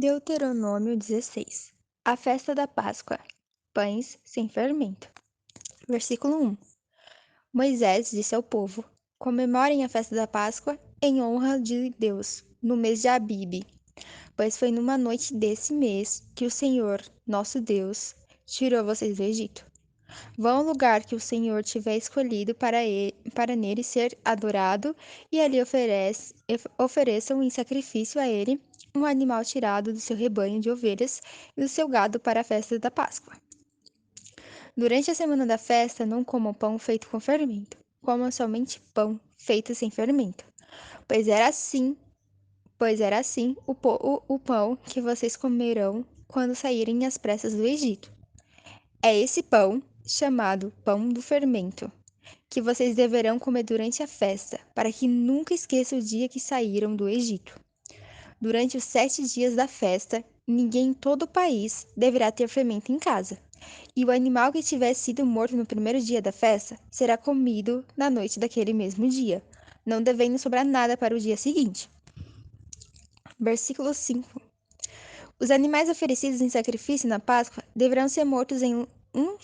Deuteronômio 16. A festa da Páscoa. Pães sem fermento. Versículo 1. Moisés disse ao povo: Comemorem a festa da Páscoa em honra de Deus, no mês de Abibe, pois foi numa noite desse mês que o Senhor, nosso Deus, tirou vocês do Egito. Vão ao lugar que o Senhor tiver escolhido para nele ser adorado, e ali ofereçam em sacrifício a ele um animal tirado do seu rebanho de ovelhas e do seu gado para a festa da Páscoa. Durante a semana da festa, não comam pão feito com fermento, comam somente pão feito sem fermento, pois era assim o pão que vocês comerão quando saírem às pressas do Egito. É esse pão, chamado pão do fermento, que vocês deverão comer durante a festa, para que nunca esqueçam o dia que saíram do Egito. Durante os 7 dias da festa, ninguém em todo o país deverá ter fermento em casa. E o animal que tiver sido morto no primeiro dia da festa será comido na noite daquele mesmo dia, não devendo sobrar nada para o dia seguinte. Versículo 5. Os animais oferecidos em sacrifício na Páscoa deverão ser mortos em um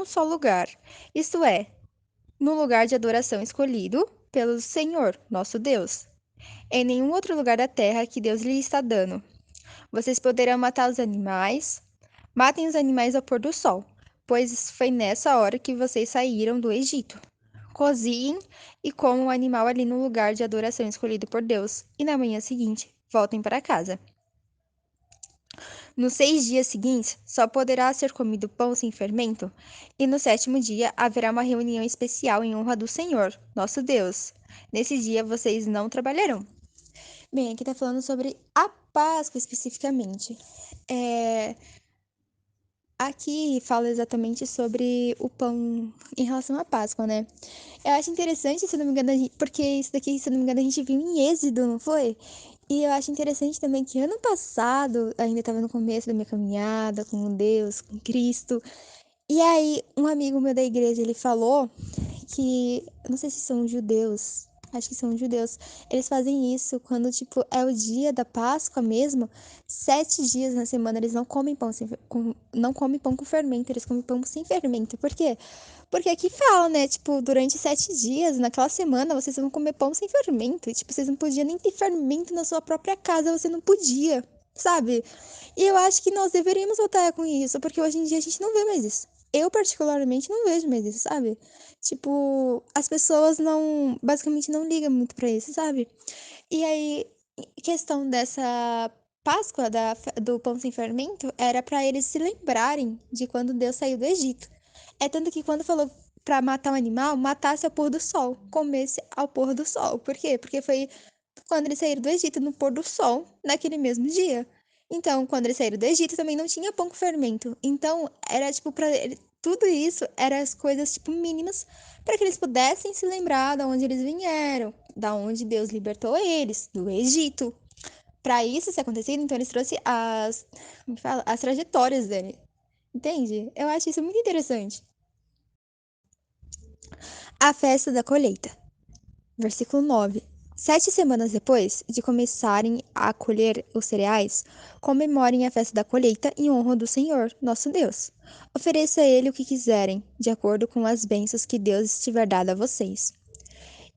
só lugar, isto é, no lugar de adoração escolhido pelo Senhor, nosso Deus. Em nenhum outro lugar da terra que Deus lhe está dando. Vocês poderão matar os animais. Matem os animais ao pôr do sol, pois foi nessa hora que vocês saíram do Egito. Cozinhem e comam o animal ali no lugar de adoração escolhido por Deus, e na manhã seguinte voltem para casa. Nos 6 dias seguintes, só poderá ser comido pão sem fermento, e no 7º dia haverá uma reunião especial em honra do Senhor, nosso Deus. Nesse dia vocês não trabalharão. Bem, aqui tá falando sobre a Páscoa especificamente. Aqui fala exatamente sobre o pão em relação à Páscoa, né? Eu acho interessante, se não me engano, porque isso daqui, se não me engano, a gente viu em Êxodo, não foi? E eu acho interessante também que ano passado, ainda estava no começo da minha caminhada com Deus, com Cristo, e aí um amigo meu da igreja, ele falou que, não sei se são judeus, acho que são judeus, eles fazem isso quando, tipo, é o dia da Páscoa mesmo, 7 dias na semana eles não comem pão não comem pão com fermento, eles comem pão sem fermento. Por quê? Porque aqui fala, né, tipo, durante 7 dias, naquela semana, vocês vão comer pão sem fermento, e, tipo, vocês não podiam nem ter fermento na sua própria casa, você não podia, sabe? E eu acho que nós deveríamos voltar com isso, porque hoje em dia a gente não vê mais isso. Eu, particularmente, não vejo mais isso, sabe? Tipo, as pessoas basicamente não ligam muito pra isso, sabe? E aí, questão dessa Páscoa do pão sem fermento era pra eles se lembrarem de quando Deus saiu do Egito. É tanto que quando falou pra matar um animal, matasse ao pôr do sol, comesse ao pôr do sol. Por quê? Porque foi quando eles saíram do Egito, no pôr do sol, naquele mesmo dia. Então, quando eles saíram do Egito, também não tinha pão com fermento. Então, era tipo tudo isso eram as coisas tipo mínimas para que eles pudessem se lembrar de onde eles vieram, da onde Deus libertou eles, do Egito. Para isso ser acontecido, então eles trouxeram como que fala? As trajetórias dele. Entende? Eu acho isso muito interessante. A festa da colheita. Versículo 9. 7 semanas depois de começarem a colher os cereais, comemorem a festa da colheita em honra do Senhor, nosso Deus. Ofereça a Ele o que quiserem, de acordo com as bênçãos que Deus estiver dado a vocês.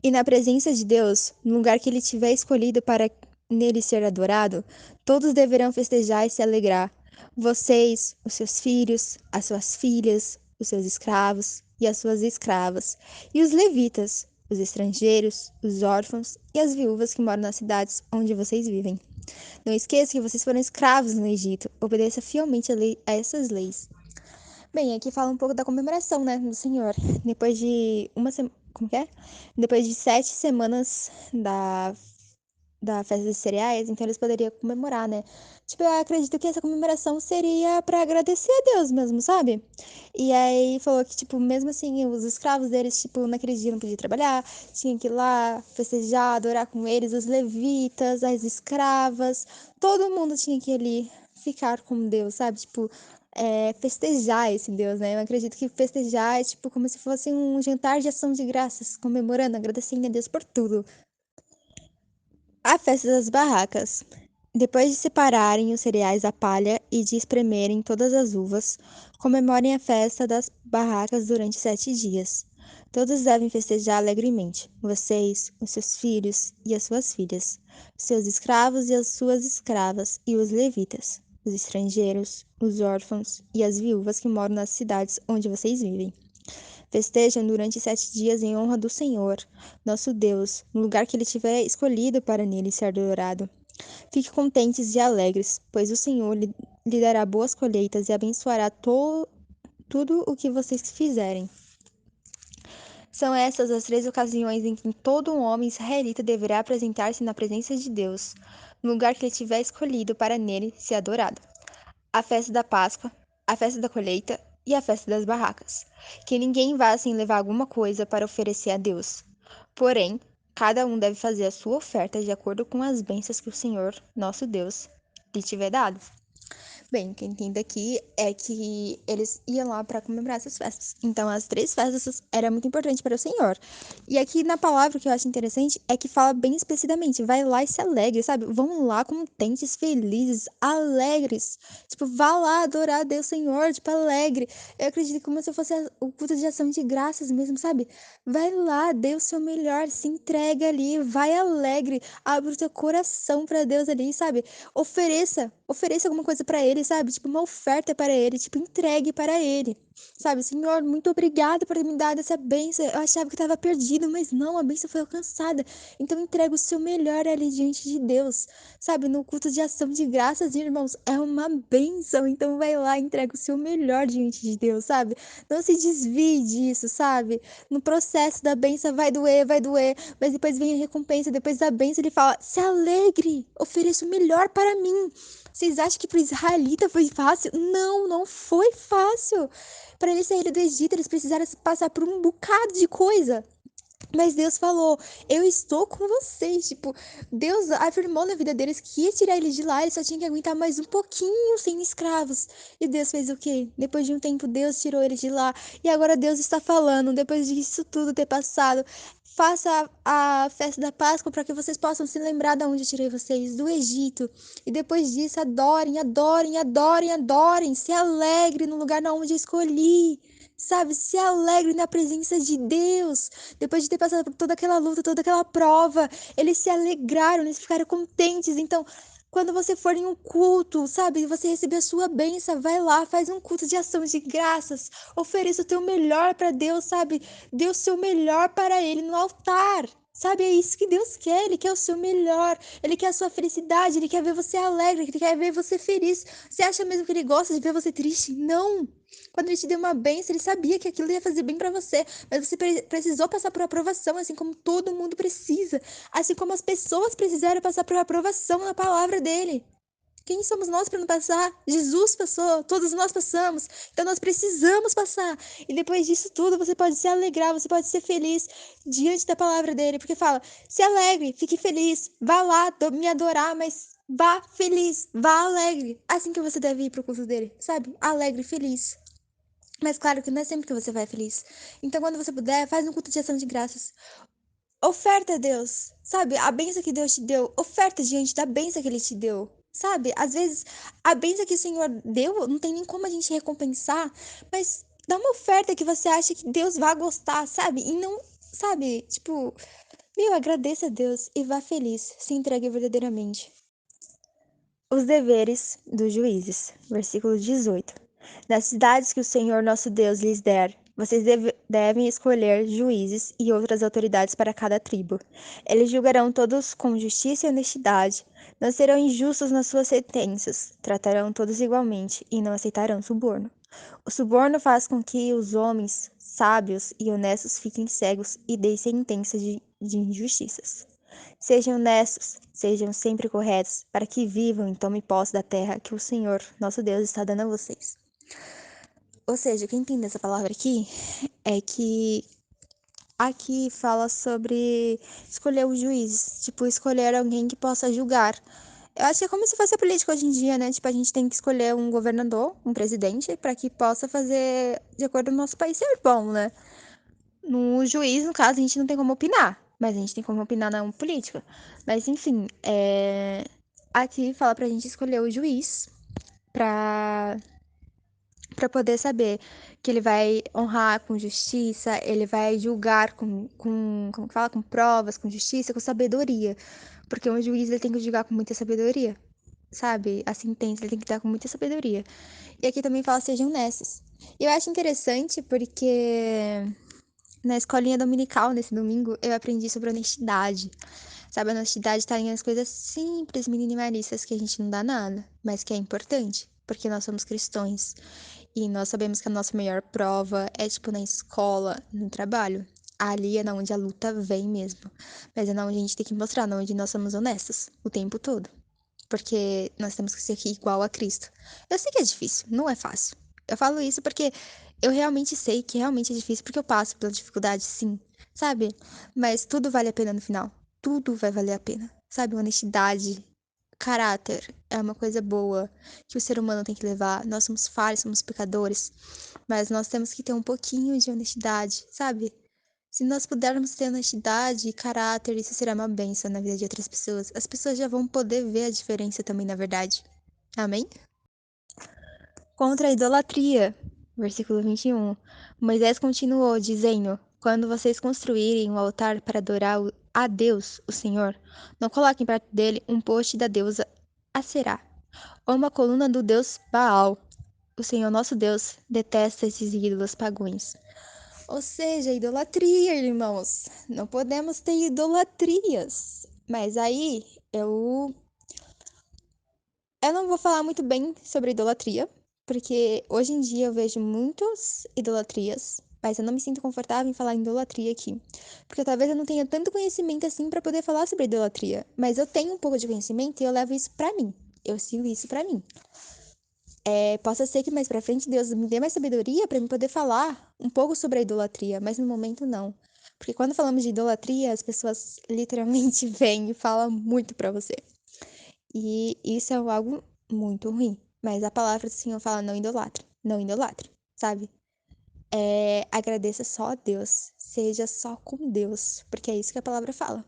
E na presença de Deus, no lugar que Ele tiver escolhido para nele ser adorado, todos deverão festejar e se alegrar. Vocês, os seus filhos, as suas filhas, os seus escravos e as suas escravas, e os levitas, os estrangeiros, os órfãos e as viúvas que moram nas cidades onde vocês vivem. Não esqueça que vocês foram escravos no Egito. Obedeça fielmente a essas leis. Bem, aqui fala um pouco da comemoração, né, do Senhor. Depois de como que é? Depois de 7 semanas da festa dos cereais, então eles poderiam comemorar, né? Tipo, eu acredito que essa comemoração seria pra agradecer a Deus mesmo, sabe? E aí falou que, tipo, mesmo assim, os escravos deles, tipo, naquele dia não podiam trabalhar, tinham que ir lá festejar, adorar com eles, os levitas, as escravas, todo mundo tinha que ir ali ficar com Deus, sabe? Tipo, festejar esse Deus, né? Eu acredito que festejar é, tipo, como se fosse um jantar de ação de graças, comemorando, agradecendo a Deus por tudo. A festa das barracas. Depois de separarem os cereais da palha e de espremerem todas as uvas, comemorem a festa das barracas durante 7 dias. Todos devem festejar alegremente, vocês, os seus filhos e as suas filhas, os seus escravos e as suas escravas, e os levitas, os estrangeiros, os órfãos e as viúvas que moram nas cidades onde vocês vivem. Festejam durante 7 dias em honra do Senhor, nosso Deus, no lugar que ele tiver escolhido para nele ser adorado. Fiquem contentes e alegres, pois o Senhor lhe dará boas colheitas e abençoará tudo o que vocês fizerem. São essas as 3 ocasiões em que todo um homem israelita deverá apresentar-se na presença de Deus, no lugar que ele tiver escolhido para nele ser adorado: a festa da Páscoa, a festa da colheita e a festa das barracas. Que ninguém vá sem levar alguma coisa para oferecer a Deus. Porém, cada um deve fazer a sua oferta de acordo com as bênçãos que o Senhor, nosso Deus, lhe tiver dado. Bem, o que eu entendo aqui é que eles iam lá para comemorar essas festas. Então, as 3 festas eram muito importantes para o Senhor. E aqui na palavra o que eu acho interessante é que fala bem explicitamente: vai lá e se alegre, sabe? Vão lá contentes, felizes, alegres. Tipo, vá lá adorar a Deus, Senhor, tipo, alegre. Eu acredito como se fosse o culto de ação de graças mesmo, sabe? Vai lá, dê o seu melhor, se entrega ali, vai alegre, abre o teu coração para Deus ali, sabe? Ofereça alguma coisa para ele, sabe? Tipo, uma oferta para ele, tipo, entregue para ele. Sabe, Senhor, muito obrigado por ter me dado essa bênção. Eu achava que estava perdido, mas não, a bênção foi alcançada. Então entrega o seu melhor ali diante de Deus. Sabe, no culto de ação de graças, irmãos, é uma bênção. Então vai lá, entrega o seu melhor diante de Deus, sabe? Não se desvie disso, sabe? No processo da bênção vai doer, mas depois vem a recompensa, depois da bênção ele fala: se alegre, ofereça o melhor para mim. Vocês acham que para o israelita foi fácil? Não, não foi fácil. Para eles saírem do Egito, eles precisaram passar por um bocado de coisa. Mas Deus falou: eu estou com vocês. Tipo, Deus afirmou na vida deles que ia tirar eles de lá, eles só tinham que aguentar mais um pouquinho sem escravos. E Deus fez o quê? Depois de um tempo, Deus tirou eles de lá. E agora Deus está falando, depois disso tudo ter passado: faça a festa da Páscoa para que vocês possam se lembrar de onde eu tirei vocês, do Egito. E depois disso, adorem, adorem, adorem, adorem. Se alegre no lugar onde eu escolhi. Sabe, se alegre na presença de Deus. Depois de ter passado por toda aquela luta, toda aquela prova, eles se alegraram, eles ficaram contentes. Então, quando você for em um culto, sabe, você receber a sua bênção, vai lá, faz um culto de ação de graças, ofereça o teu melhor para Deus, sabe? Dê o seu melhor para Ele no altar. Sabe, é isso que Deus quer, Ele quer o seu melhor, Ele quer a sua felicidade, Ele quer ver você alegre, Ele quer ver você feliz. Você acha mesmo que Ele gosta de ver você triste? Não! Quando Ele te deu uma bênção, Ele sabia que aquilo ia fazer bem para você, mas você precisou passar por aprovação, assim como todo mundo precisa, assim como as pessoas precisaram passar por aprovação na palavra dEle. Quem somos nós para não passar? Jesus passou, todos nós passamos, então nós precisamos passar. E depois disso tudo, você pode se alegrar, você pode ser feliz diante da palavra dele, porque fala: se alegre, fique feliz, vá lá me adorar, mas vá feliz, vá alegre. Assim que você deve ir pro culto dele, sabe? Alegre, feliz. Mas claro que não é sempre que você vai feliz. Então, quando você puder, faz um culto de ação de graças. Oferta a Deus, sabe? A bênção que Deus te deu, oferta diante da bênção que Ele te deu, sabe? Às vezes, a bênção que o Senhor deu, não tem nem como a gente recompensar, mas dá uma oferta que você acha que Deus vai gostar, sabe? E não, sabe? Tipo, agradeça a Deus e vá feliz, se entregue verdadeiramente. Os deveres dos juízes, versículo 18. Nas cidades que o Senhor nosso Deus lhes der, vocês devem escolher juízes e outras autoridades para cada tribo. Eles julgarão todos com justiça e honestidade, não serão injustos nas suas sentenças, tratarão todos igualmente e não aceitarão suborno. O suborno faz com que os homens sábios e honestos fiquem cegos e deem sentenças de injustiças. Sejam honestos, sejam sempre corretos, para que vivam e tomem posse da terra que o Senhor, nosso Deus, está dando a vocês. Ou seja, quem entende essa palavra aqui é que aqui fala sobre escolher os juízes, tipo, escolher alguém que possa julgar. Eu acho que é como se fosse a política hoje em dia, né? Tipo, a gente tem que escolher um governador, um presidente, para que possa fazer de acordo com o nosso país ser bom, né? No juiz, no caso, a gente não tem como opinar, mas a gente tem como opinar na política. Mas, enfim, aqui fala pra gente escolher o juiz pra, pra poder saber que ele vai honrar com justiça, ele vai julgar como que fala? Com provas, com justiça, com sabedoria. Porque um juiz ele tem que julgar com muita sabedoria, sabe? A sentença ele tem que dar com muita sabedoria. E aqui também fala sejam honestos. E eu acho interessante porque na escolinha dominical, nesse domingo, eu aprendi sobre honestidade. Sabe, a honestidade tá em as coisas simples, minimalistas, que a gente não dá nada, mas que é importante, porque nós somos cristãos. E nós sabemos que a nossa melhor prova é, tipo, na escola, no trabalho. Ali é na onde a luta vem mesmo. Mas é na onde a gente tem que mostrar, na onde nós somos honestos o tempo todo. Porque nós temos que ser igual a Cristo. Eu sei que é difícil, não é fácil. Eu falo isso porque eu realmente sei que realmente é difícil, porque eu passo pela dificuldade, sim, sabe? Mas tudo vale a pena no final. Tudo vai valer a pena, sabe? Honestidade, caráter é uma coisa boa que o ser humano tem que levar. Nós somos falhos, somos pecadores, mas nós temos que ter um pouquinho de honestidade, sabe? Se nós pudermos ter honestidade e caráter, isso será uma bênção na vida de outras pessoas. As pessoas já vão poder ver a diferença também, na verdade. Amém? Contra a idolatria. Versículo 21. Moisés continuou, dizendo: Quando vocês construírem um altar para adorar a Deus, o Senhor, não coloquem perto dele um poste da deusa Aserá ou uma coluna do deus Baal. O Senhor nosso Deus detesta esses ídolos pagãos. Ou seja, idolatria, irmãos. Não podemos ter idolatrias. Mas aí eu não vou falar muito bem sobre idolatria, porque hoje em dia eu vejo muitas idolatrias, mas eu não me sinto confortável em falar em idolatria aqui, porque talvez eu não tenha tanto conhecimento assim para poder falar sobre idolatria, mas eu tenho um pouco de conhecimento e eu levo isso para mim. Eu sigo isso para mim. Possa ser que mais pra frente Deus me dê mais sabedoria para me poder falar um pouco sobre a idolatria, mas no momento não. Porque quando falamos de idolatria, as pessoas literalmente vêm e falam muito para você. E isso é algo muito ruim. Mas a palavra do Senhor fala: não idolatre, não idolatre, sabe? Agradeça só a Deus, seja só com Deus, porque é isso que a palavra fala.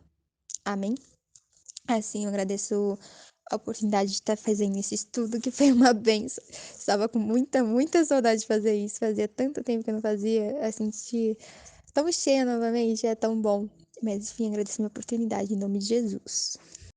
Amém? Assim, eu agradeço a oportunidade de estar fazendo esse estudo, que foi uma benção. Estava com muita saudade de fazer isso. Fazia tanto tempo que eu não fazia. Assim, sentir tão cheia novamente, é tão bom. Mas, enfim, agradeço a minha oportunidade em nome de Jesus.